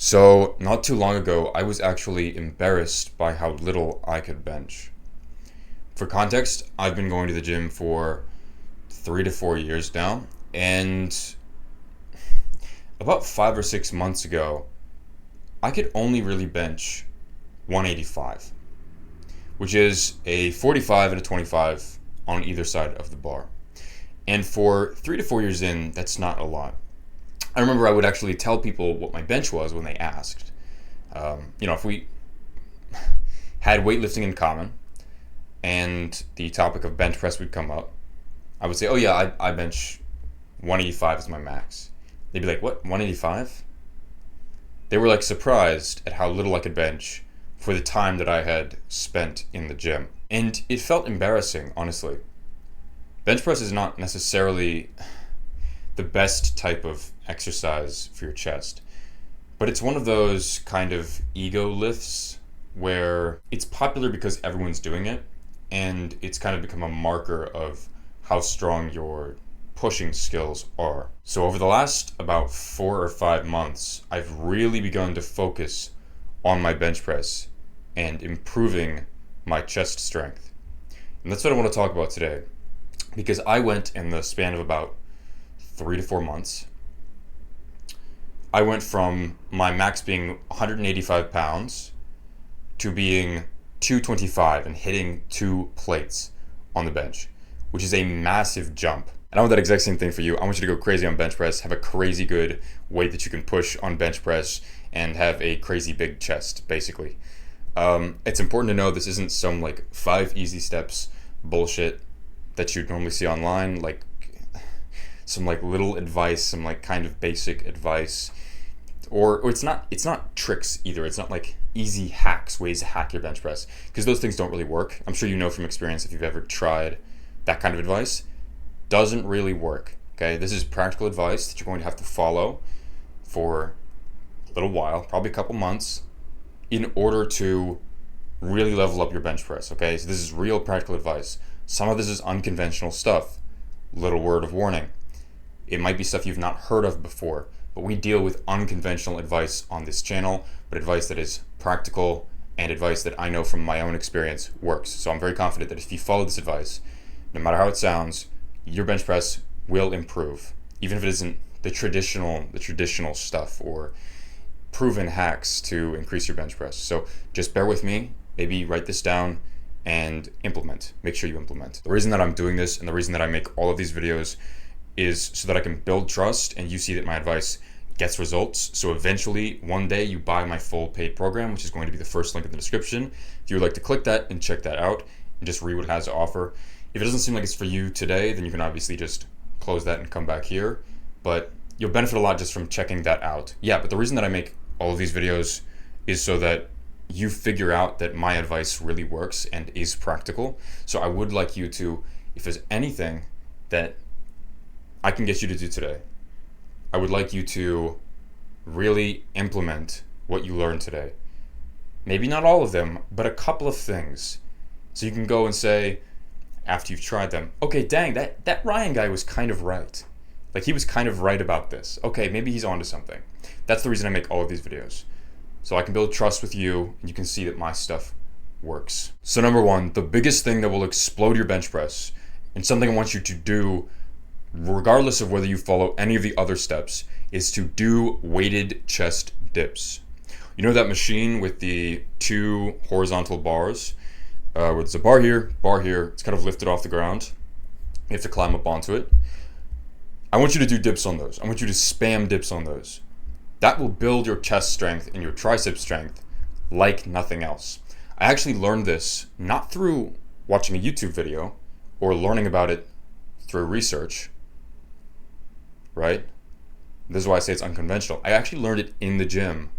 So, not too long ago, I was actually embarrassed by how little I could bench. For context, I've been going to the gym for 3 to 4 years now, and about 5 or 6 months ago, I could only really bench 185, which is a 45 and a 25 on either side of the bar. And for 3 to 4 years in, that's not a lot. I remember I would actually tell people what my bench was when they asked. If we had weightlifting in common and the topic of bench press would come up, I would say, oh yeah, I bench 185 as my max. They'd be like, what, 185? They were like surprised at how little I could bench for the time that I had spent in the gym. And it felt embarrassing, honestly. Bench press is not necessarily the best type of exercise for your chest, but it's one of those kind of ego lifts where it's popular because everyone's doing it, and it's kind of become a marker of how strong your pushing skills are. So over the last about 4 or 5 months, I've really begun to focus on my bench press and improving my chest strength. And that's what I want to talk about today, because I went in the span of about 3 to 4 months. I went from my max being 185 pounds to being 225 and hitting 2 plates on the bench, which is a massive jump. And I want that exact same thing for you. I want you to go crazy on bench press, have a crazy good weight that you can push on bench press, and have a crazy big chest, basically. It's important to know this isn't some like 5 easy steps bullshit that you'd normally see online, like some like little advice, some like kind of basic advice, or it's not tricks either. It's not like easy hacks, ways to hack your bench press, because those things don't really work. I'm sure you know from experience, if you've ever tried that kind of advice, doesn't really work. Okay, this is practical advice that you're going to have to follow for a little while, probably a couple months, in order to really level up your bench press. Okay, so this is real practical advice. Some of this is unconventional stuff. Little word of warning. It might be stuff you've not heard of before, but we deal with unconventional advice on this channel, but advice that is practical and advice that I know from my own experience works. So I'm very confident that if you follow this advice, no matter how it sounds, your bench press will improve, even if it isn't the traditional stuff or proven hacks to increase your bench press. So just bear with me, maybe write this down and implement. Make sure you implement. The reason that I'm doing this and the reason that I make all of these videos is so that I can build trust and you see that my advice gets results. So eventually, one day, you buy my full paid program, which is going to be the first link in the description. If you would like to click that and check that out and just read what it has to offer. If it doesn't seem like it's for you today, then you can obviously just close that and come back here. But you'll benefit a lot just from checking that out. Yeah, but the reason that I make all of these videos is so that you figure out that my advice really works and is practical. So I would like you to, if there's anything that I can get you to do today, I would like you to really implement what you learned today. Maybe not all of them, but a couple of things. So you can go and say, after you've tried them, okay, dang, that Ryan guy was kind of right. Like, he was kind of right about this. Okay, maybe he's onto something. That's the reason I make all of these videos. So I can build trust with you and you can see that my stuff works. So number one, the biggest thing that will explode your bench press, and something I want you to do regardless of whether you follow any of the other steps, is to do weighted chest dips. You know that machine with the 2 horizontal bars? Where there's a bar here, it's kind of lifted off the ground. You have to climb up onto it. I want you to do dips on those. I want you to spam dips on those. That will build your chest strength and your tricep strength like nothing else. I actually learned this not through watching a YouTube video or learning about it through research, right? This is why I say it's unconventional. I actually learned it in the gym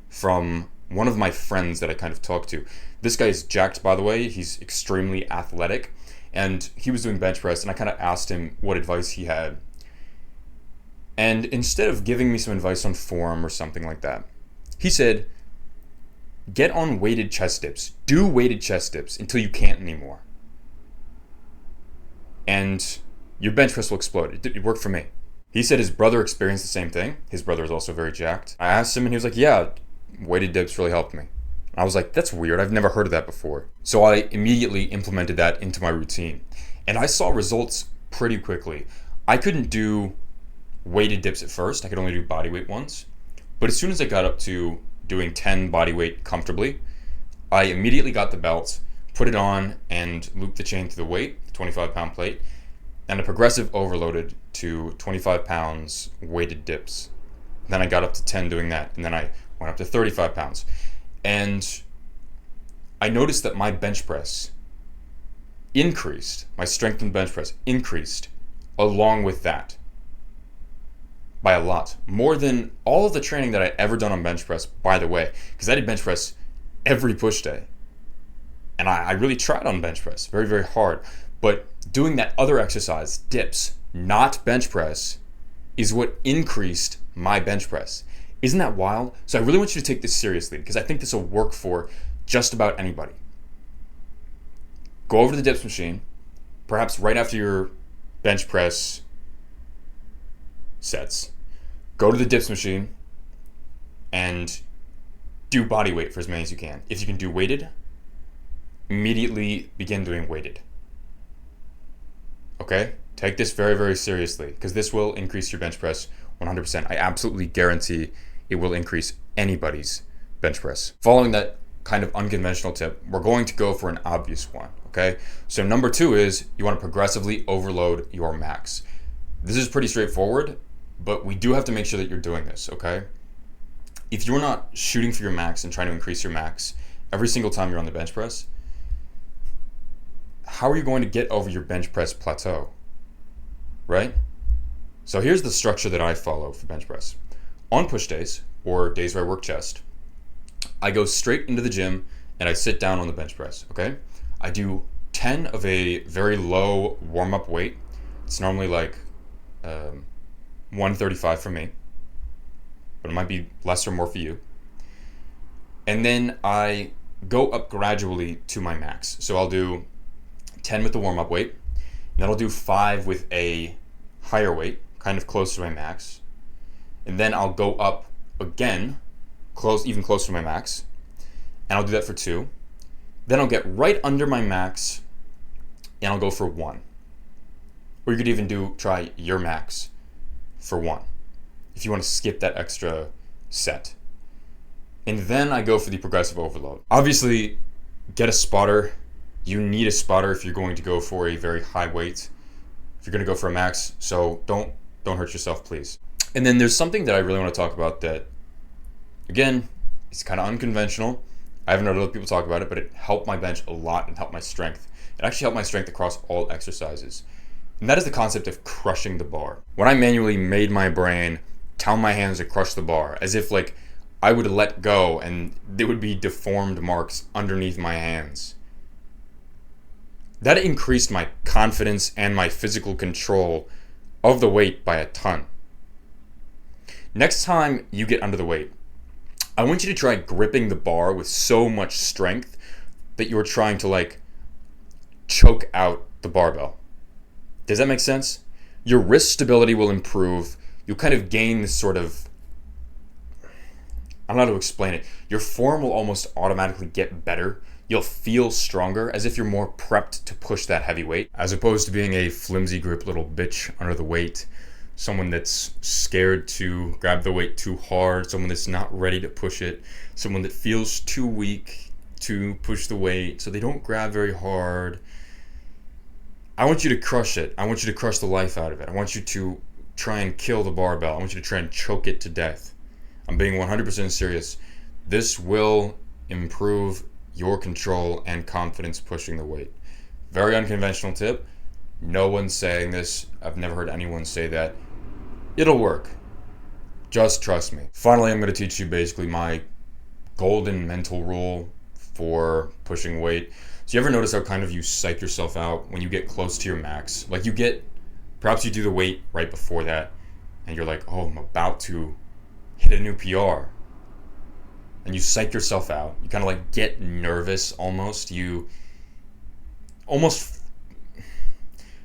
from one of my friends that I kind of talked to. This guy is jacked, by the way. He's extremely athletic, and he was doing bench press, and I kind of asked him what advice he had. And instead of giving me some advice on form or something like that, he said, get on weighted chest dips. Do weighted chest dips until you can't anymore. And your bench press will explode. It worked for me. He said his brother experienced the same thing. His brother is also very jacked. I asked him and he was like, yeah, weighted dips really helped me. I was like, that's weird. I've never heard of that before. So I immediately implemented that into my routine. And I saw results pretty quickly. I couldn't do weighted dips at first. I could only do body weight ones. But as soon as I got up to doing 10 body weight comfortably, I immediately got the belt, put it on, and looped the chain to the weight, the 25-pound plate, and a progressive overloaded to 25 pounds weighted dips. Then I got up to 10 doing that, and then I went up to 35 pounds. And I noticed that my bench press increased, my strength in bench press increased along with that by a lot. More than all of the training that I'd ever done on bench press, by the way, because I did bench press every push day. And I really tried on bench press very, very hard. But doing that other exercise, dips, not bench press, is what increased my bench press. Isn't that wild? So I really want you to take this seriously because I think this will work for just about anybody. Go over to the dips machine, perhaps right after your bench press sets. Go to the dips machine and do body weight for as many as you can. If you can do weighted, immediately begin doing weighted. Okay? Take this very, very seriously because this will increase your bench press 100%. I absolutely guarantee it will increase anybody's bench press. Following that kind of unconventional tip, we're going to go for an obvious one, okay? So number 2 is you want to progressively overload your max. This is pretty straightforward, but we do have to make sure that you're doing this, okay? If you're not shooting for your max and trying to increase your max every single time you're on the bench press, how are you going to get over your bench press plateau, right? So here's the structure that I follow for bench press. On push days, or days where I work chest, I go straight into the gym and I sit down on the bench press, okay? I do 10 of a very low warm-up weight. It's normally like 135 for me, but it might be less or more for you. And then I go up gradually to my max. So I'll do 10 with the warm-up weight, and then I'll do 5 with a higher weight, kind of close to my max. And then I'll go up again, even closer to my max, and I'll do that for 2. Then I'll get right under my max, and I'll go for 1. Or you could even try your max for 1, if you want to skip that extra set. And then I go for the progressive overload. Obviously, get a spotter. You need a spotter if you're going to go for a very high weight, if you're going to go for a max, so don't hurt yourself, please. And then there's something that I really want to talk about that, again, it's kind of unconventional. I haven't heard other people talk about it, but it helped my bench a lot and helped my strength. It actually helped my strength across all exercises. And that is the concept of crushing the bar. When I manually made my brain tell my hands to crush the bar, as if like I would let go and there would be deformed marks underneath my hands. That increased my confidence and my physical control of the weight by a ton. Next time you get under the weight, I want you to try gripping the bar with so much strength that you're trying to like choke out the barbell. Does that make sense? Your wrist stability will improve. You'll kind of gain this sort of, I don't know how to explain it. Your form will almost automatically get better. You'll feel stronger, as if you're more prepped to push that heavy weight, as opposed to being a flimsy grip little bitch under the weight. Someone that's scared to grab the weight too hard, someone that's not ready to push it, someone that feels too weak to push the weight, so they don't grab very hard. I want you to crush it. I want you to crush the life out of it. I want you to try and kill the barbell. I want you to try and choke it to death. I'm being 100% serious. This will improve your control and confidence pushing the weight. Very unconventional tip. No one's saying this. I've never heard anyone say that. It'll work. Just trust me. Finally, I'm going to teach you basically my golden mental rule for pushing weight. So you ever notice how kind of you psych yourself out when you get close to your max? Like perhaps you do the weight right before that and you're like, oh, I'm about to hit a new PR. And you psych yourself out. You kind of like get nervous almost. You almost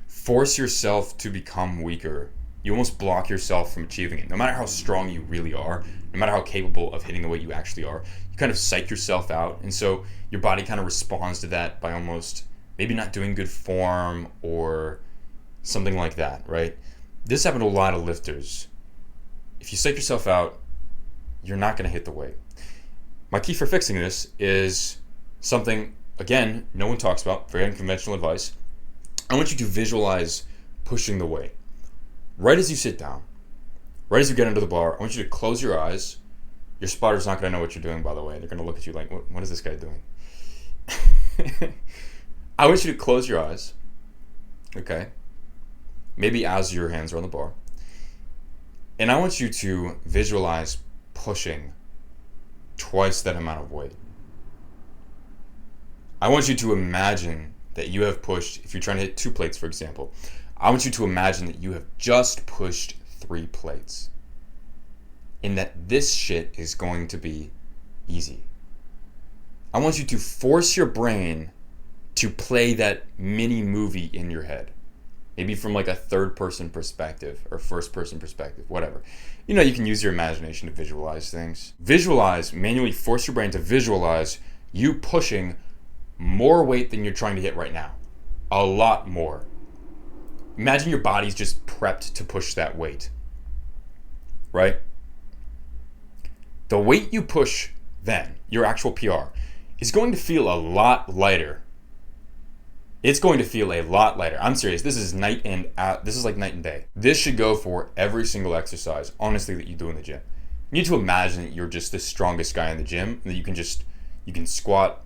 force yourself to become weaker. You almost block yourself from achieving it. No matter how strong you really are, no matter how capable of hitting the weight you actually are, you kind of psych yourself out. And so your body kind of responds to that by almost maybe not doing good form or something like that, right? This happened to a lot of lifters. If you psych yourself out, you're not going to hit the weight. My key for fixing this is something, again, no one talks about, very unconventional advice. I want you to visualize pushing the weight. Right as you sit down, right as you get under the bar, I want you to close your eyes. Your spotter's not going to know what you're doing, by the way. They're going to look at you like, what is this guy doing? I want you to close your eyes, okay? Maybe as your hands are on the bar. And I want you to visualize pushing twice that amount of weight. I want you to imagine that you have pushed, if you're trying to hit 2 plates, for example, I want you to imagine that you have just pushed 3 plates. And that this shit is going to be easy. I want you to force your brain to play that mini movie in your head. Maybe from like a third-person perspective or first-person perspective, whatever. You know, you can use your imagination to visualize things. Visualize, manually force your brain to visualize you pushing more weight than you're trying to hit right now. A lot more. Imagine your body's just prepped to push that weight. Right? The weight you push then, your actual PR, is going to feel a lot lighter. It's going to feel a lot lighter. I'm serious. This is like night and day. This should go for every single exercise, honestly, that you do in the gym. You need to imagine that you're just the strongest guy in the gym, and that you can squat,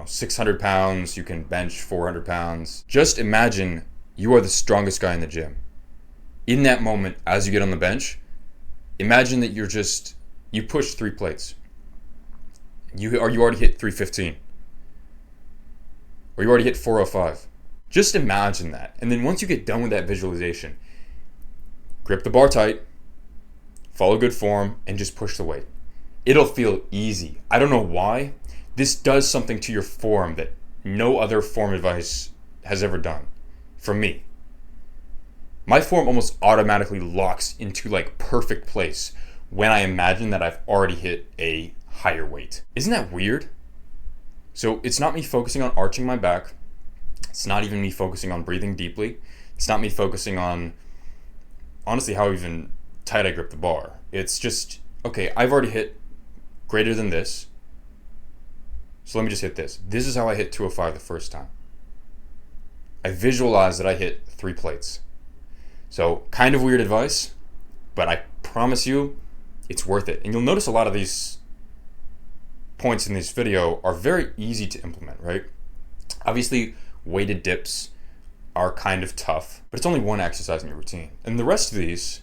600 pounds, you can bench 400 pounds. Just imagine you are the strongest guy in the gym. In that moment, as you get on the bench, imagine that you push 3 plates. You already hit 315. Or you already hit 405. Just imagine that. And then once you get done with that visualization, grip the bar tight, follow good form, and just push the weight. It'll feel easy. I don't know why. This does something to your form that no other form advice has ever done. For me. My form almost automatically locks into like perfect place when I imagine that I've already hit a higher weight. Isn't that weird? So it's not me focusing on arching my back. It's not even me focusing on breathing deeply. It's not me focusing on, honestly, how even tight I grip the bar. It's just, okay, I've already hit greater than this. So let me just hit this. This is how I hit 205 the first time. I visualize that I hit 3 plates. So kind of weird advice, but I promise you it's worth it. And you'll notice a lot of these points in this video are very easy to implement, right? Obviously, weighted dips are kind of tough, but it's only one exercise in your routine. And the rest of these,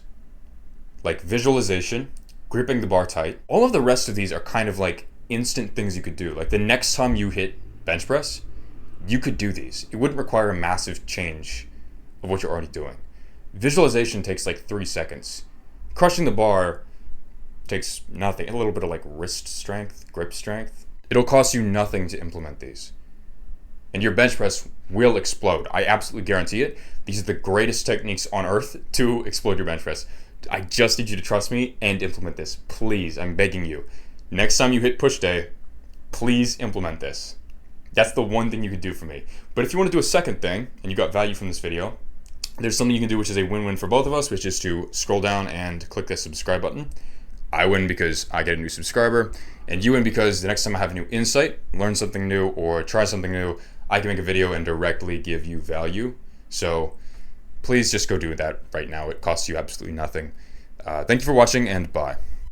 like visualization, gripping the bar tight, all of the rest of these are kind of like instant things you could do. Like the next time you hit bench press, you could do these. It wouldn't require a massive change of what you're already doing. Visualization takes like 3 seconds. Crushing the bar takes nothing. A little bit of like wrist strength, grip strength. It'll cost you nothing to implement these. And your bench press will explode. I absolutely guarantee it. These are the greatest techniques on earth to explode your bench press. I just need you to trust me and implement this. Please, I'm begging you. Next time you hit push day, please implement this. That's the one thing you could do for me. But if you want to do a second thing, and you got value from this video, there's something you can do which is a win-win for both of us, which is to scroll down and click the subscribe button. I win because I get a new subscriber, and you win because the next time I have a new insight, learn something new, or try something new, I can make a video and directly give you value. So please just go do that right now. It costs you absolutely nothing. Thank you for watching, and bye.